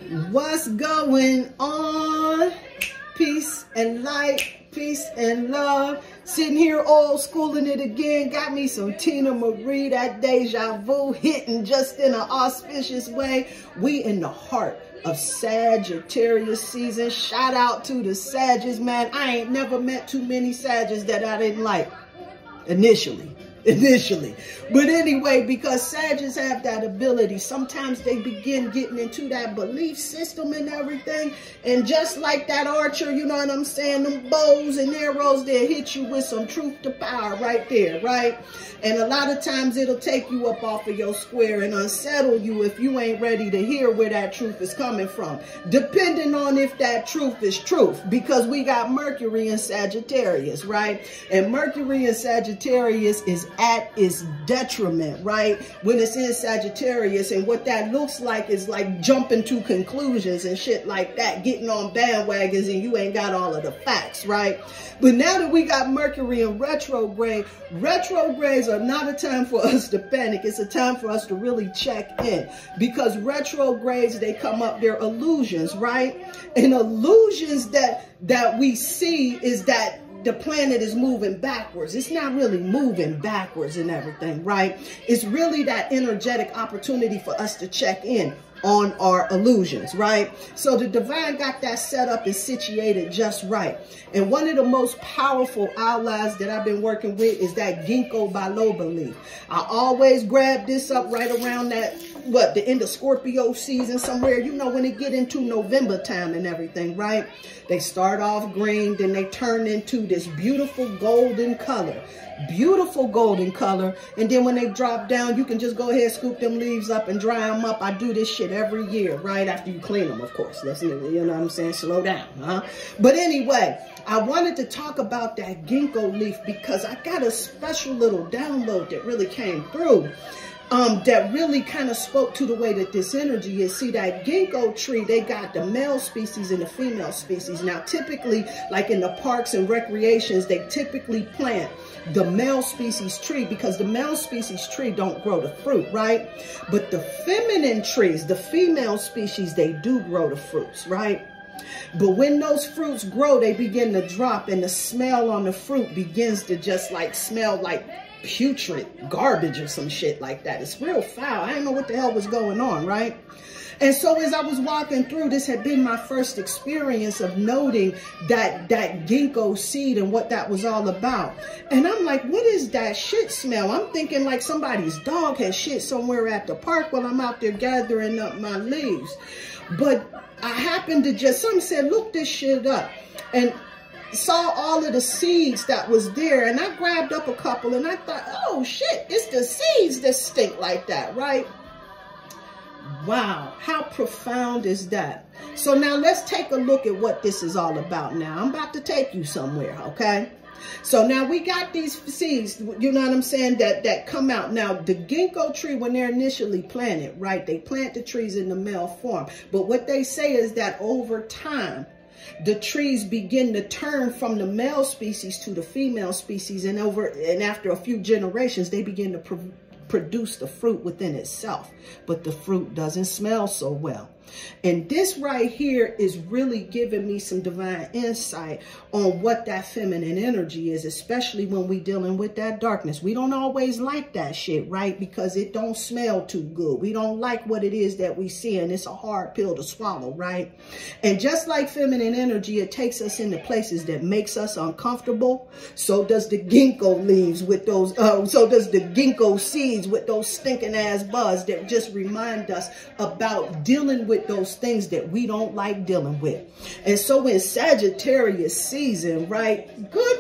What's going on? Peace and light, peace and love. Sitting here old schooling it again. Got me some Tina Marie, that deja vu hitting just in an auspicious way. We in the heart of Sagittarius season. Shout out to the Sagittarius, man. I ain't never met too many Sagittarius that I didn't like initially. But anyway, because Sagittarius have that ability, sometimes they begin getting into that belief system and everything. And just like that archer, you know what I'm saying, them bows and arrows, they'll hit you with some truth to power right there, right? And a lot of times it'll take you up off of your square and unsettle you if you ain't ready to hear where that truth is coming from, depending on if that truth is truth, because we got Mercury in Sagittarius, right? And Mercury in Sagittarius is at its detriment, right? When it's in Sagittarius, and what that looks like is like jumping to conclusions and shit like that, getting on bandwagons and you ain't got all of the facts, right? But now that we got Mercury in retrograde, retrogrades are not a time for us to panic. It's a time for us to really check in, because retrogrades, they come up, they're illusions, right? And illusions that we see is that the planet is moving backwards. It's not really moving backwards and everything, right? It's really that energetic opportunity for us to check in on our illusions, right? So the divine got that set up and situated just right. And one of the most powerful allies that I've been working with is that Ginkgo biloba leaf. I always grab this up right around that, the end of Scorpio season somewhere, you know, when it get into November time and everything, right? They start off green, then they turn into this beautiful golden color. Beautiful golden color. And then when they drop down, you can just go ahead, scoop them leaves up and dry them up. I do this shit every year, right after you clean them, of course. That's, you know what I'm saying? Slow down, huh? But anyway, I wanted to talk about that ginkgo leaf because I got a special little download that really came through. That really kind of spoke to the way that this energy is. See, that ginkgo tree, they got the male species and the female species. Now, typically, like in the parks and recreations, they typically plant the male species tree because the male species tree don't grow the fruit, right? But the feminine trees, the female species, they do grow the fruits, right? But when those fruits grow, they begin to drop, and the smell on the fruit begins to just like smell like putrid garbage or some shit like that. It's real foul. I didn't know what the hell was going on, right? And so as I was walking through, this had been my first experience of noting that ginkgo seed and what that was all about. And I'm like, what is that shit smell? I'm thinking like somebody's dog has shit somewhere at the park while I'm out there gathering up my leaves. But I happened to just, someone said, look this shit up. And saw all of the seeds that was there, and I grabbed up a couple and I thought, oh shit, it's the seeds that stink like that, right? Wow, how profound is that? So now let's take a look at what this is all about. Now I'm about to take you somewhere, okay? So now we got these seeds, you know what I'm saying, that come out. Now the ginkgo tree, when they're initially planted, right, they plant the trees in the male form, but what they say is that over time the trees begin to turn from the male species to the female species, and after a few generations, they begin to produce the fruit within itself. But the fruit doesn't smell so well. And this right here is really giving me some divine insight on what that feminine energy is, especially when we dealing with that darkness. We don't always like that shit, right? Because it don't smell too good. We don't like what it is that we see, and it's a hard pill to swallow, right? And just like feminine energy, it takes us into places that makes us uncomfortable. So does the ginkgo leaves with those, so does the ginkgo seeds with those stinking ass buds that just remind us about dealing with those things that we don't like dealing with. And so in Sagittarius season, right,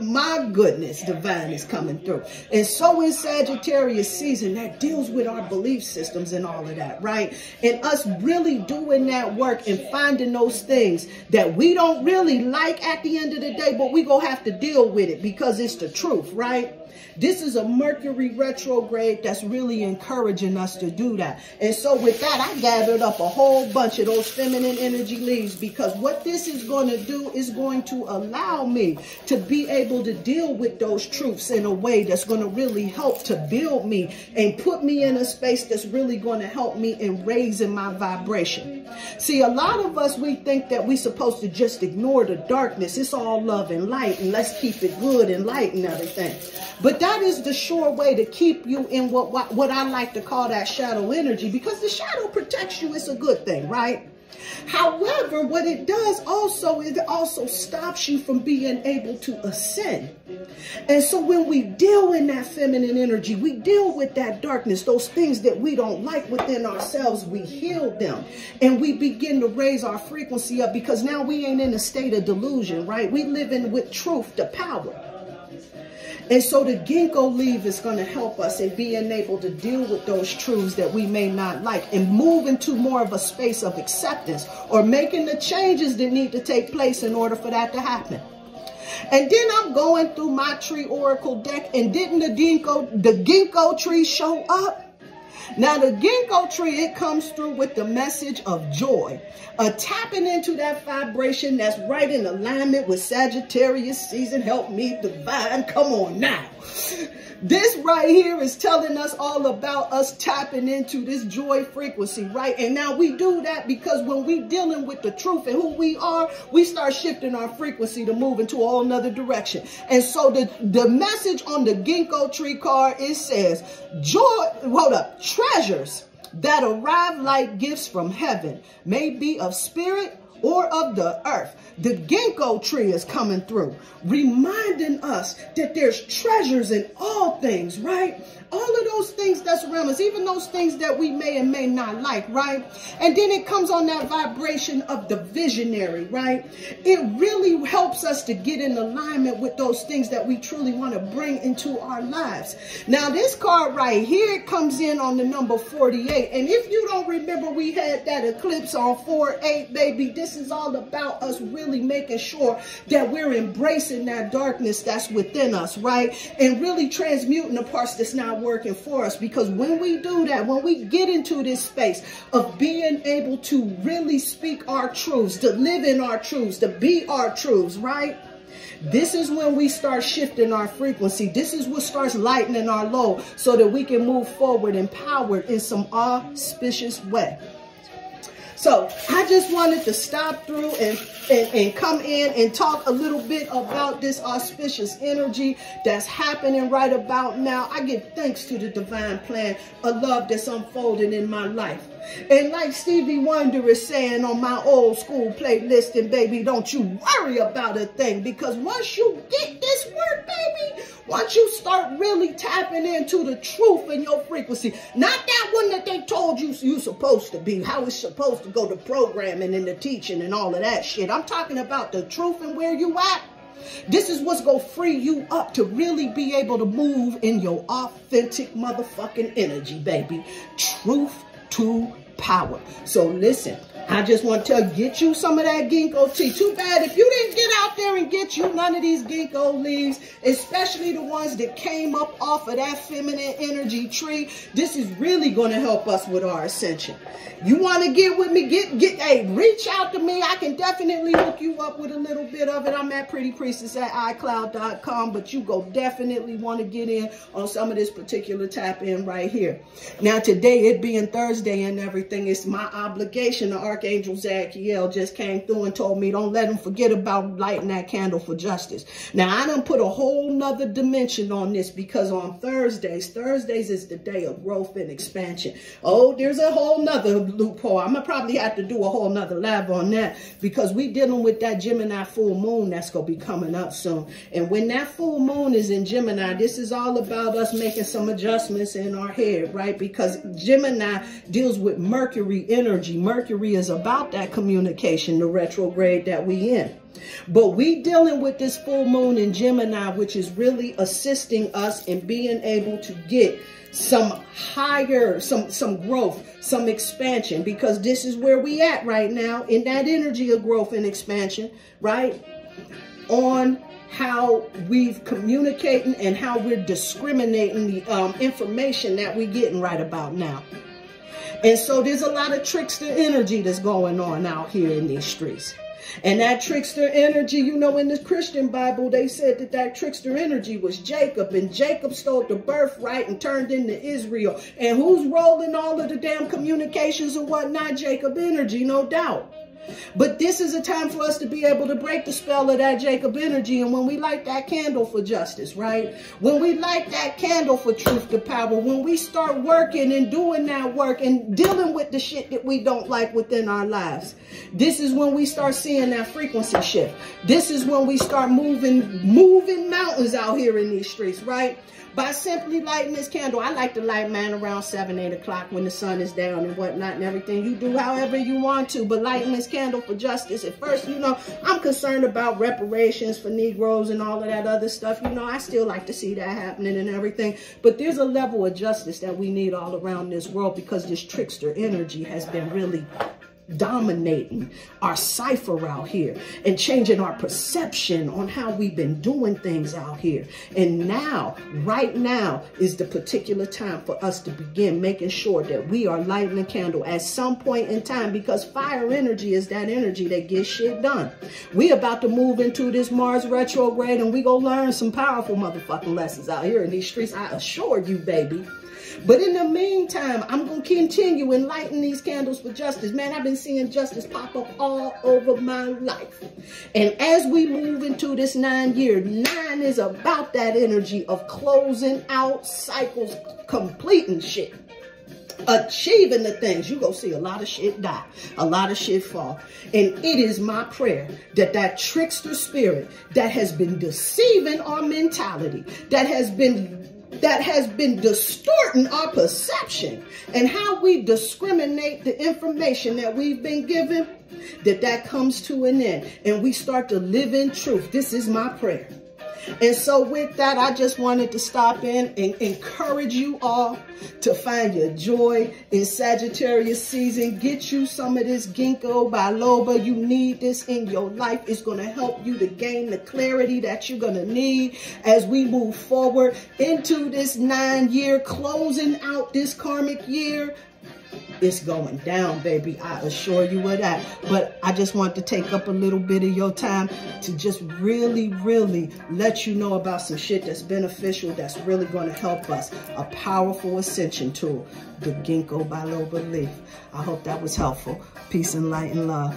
my goodness, divine is coming through. And so in Sagittarius season, that deals with our belief systems and all of that, right? And us really doing that work and finding those things that we don't really like at the end of the day, but we gonna have to deal with it because it's the truth, right? This is a Mercury retrograde that's really encouraging us to do that. And so with that, I gathered up a whole bunch of those feminine energy leaves, because what this is going to do is going to allow me to be able to deal with those truths in a way that's going to really help to build me and put me in a space that's really going to help me in raising my vibration. See, a lot of us, we think that we're supposed to just ignore the darkness. It's all love and light, and let's keep it good and light and everything. But that is the sure way to keep you in what I like to call that shadow energy, because the shadow protects you. It's a good thing, right? However, what it does also, it also stops you from being able to ascend. And so when we deal in that feminine energy, we deal with that darkness, those things that we don't like within ourselves, we heal them. And we begin to raise our frequency up, because now we ain't in a state of delusion, right? We living with truth, the power. And so the ginkgo leaf is going to help us in being able to deal with those truths that we may not like, and move into more of a space of acceptance, or making the changes that need to take place in order for that to happen. And then I'm going through my tree oracle deck, and didn't the ginkgo tree show up? Now, the ginkgo tree, it comes through with the message of joy, tapping into that vibration that's right in alignment with Sagittarius season. Help me, divine. Come on now. This right here is telling us all about us tapping into this joy frequency, right? And now we do that because when we dealing with the truth and who we are, we start shifting our frequency to move into a whole nother direction. And so the message on the ginkgo tree card, it says, treasures that arrive like gifts from heaven, may be of spirit or of the earth. The ginkgo tree is coming through, reminding us that there's treasures in all things, right? All of those things that's around us, even those things that we may and may not like, right? And then it comes on that vibration of the visionary, right? It really helps us to get in alignment with those things that we truly want to bring into our lives. Now, this card right here, it comes in on the number 48. And if you don't remember, we had that eclipse on 4/8, baby. This is all about us really making sure that we're embracing that darkness that's within us, right? And really transmuting the parts that's not working for us. Because when we do that, when we get into this space of being able to really speak our truths, to live in our truths, to be our truths, right? This is when we start shifting our frequency. This is what starts lightening our load so that we can move forward empowered in some auspicious way. So I just wanted to stop through and come in and talk a little bit about this auspicious energy that's happening right about now. I give thanks to the divine plan of love that's unfolding in my life. And like Stevie Wonder is saying on my old school playlist, and baby, don't you worry about a thing, because once you get this work, baby, once you start really tapping into the truth in your frequency, not that one that they told you you're supposed to be, how it's supposed to go, to programming and the teaching and all of that shit. I'm talking about the truth and where you at. This is what's going to free you up to really be able to move in your authentic motherfucking energy, baby. Truth to power. So listen, I just want to get you some of that ginkgo tea. Too bad if you didn't get out there and get you none of these ginkgo leaves, especially the ones that came up off of that feminine energy tree. This is really going to help us with our ascension. You want to get with me? Hey, reach out to me. I can definitely hook you up with a little bit of it. I'm at prettypriestess@icloud.com, but you go definitely want to get in on some of this particular tap in right here. Now, today, it being Thursday and everything, it's my obligation to Archangel Zadkiel just came through and told me, don't let him forget about lighting that candle for justice. Now, I done put a whole nother dimension on this, because on Thursdays is the day of growth and expansion. Oh, there's a whole nother loophole. I'm going to probably have to do a whole nother lab on that, because we dealing with that Gemini full moon that's going to be coming up soon. And when that full moon is in Gemini, this is all about us making some adjustments in our head, right? Because Gemini deals with Mercury energy. Mercury is about that communication, the retrograde that we in. But we dealing with this full moon in Gemini, which is really assisting us in being able to get some higher, some growth, some expansion, because this is where we at right now in that energy of growth and expansion, right? On how we've communicating and how we're discriminating the information that we're getting right about now. And so there's a lot of trickster energy that's going on out here in these streets. And that trickster energy, you know, in the Christian Bible, they said that that trickster energy was Jacob. And Jacob stole the birthright and turned into Israel. And who's rolling all of the damn communications and whatnot? Jacob energy, no doubt. But this is a time for us to be able to break the spell of that Jacob energy. And when we light that candle for justice, right? When we light that candle for truth to power, when we start working and doing that work and dealing with the shit that we don't like within our lives, this is when we start seeing that frequency shift. This is when we start moving mountains out here in these streets, right? By simply lighting this candle. I like to light mine around 7, 8 o'clock when the sun is down and whatnot and everything. You do however you want to, but lighting this candle for justice. At first, you know, I'm concerned about reparations for Negroes and all of that other stuff. You know, I still like to see that happening and everything. But there's a level of justice that we need all around this world because this trickster energy has been really dominating our cipher out here and changing our perception on how we've been doing things out here. And now, right now, is the particular time for us to begin making sure that we are lighting a candle at some point in time, because fire energy is that energy that gets shit done. We about to move into this Mars retrograde and we gonna learn some powerful motherfucking lessons out here in these streets. I assure you, baby. But in the meantime, I'm going to continue and lighten these candles for justice. Man, I've been seeing justice pop up all over my life. And as we move into this 9 year, 9 is about that energy of closing out cycles, completing shit, achieving the things. You're going to see a lot of shit die, a lot of shit fall. And it is my prayer that that trickster spirit that has been deceiving our mentality, that has been distorting our perception and how we discriminate the information that we've been given, that comes to an end and we start to live in truth. This is my prayer. And so with that, I just wanted to stop in and encourage you all to find your joy in Sagittarius season. Get you some of this ginkgo biloba. You need this in your life. It's going to help you to gain the clarity that you're going to need as we move forward into this 9 year, closing out this karmic year. It's going down, baby. I assure you of that. But I just want to take up a little bit of your time to just really, really let you know about some shit that's beneficial, that's really going to help us. A powerful ascension tool, the ginkgo biloba leaf. I hope that was helpful. Peace and light and love.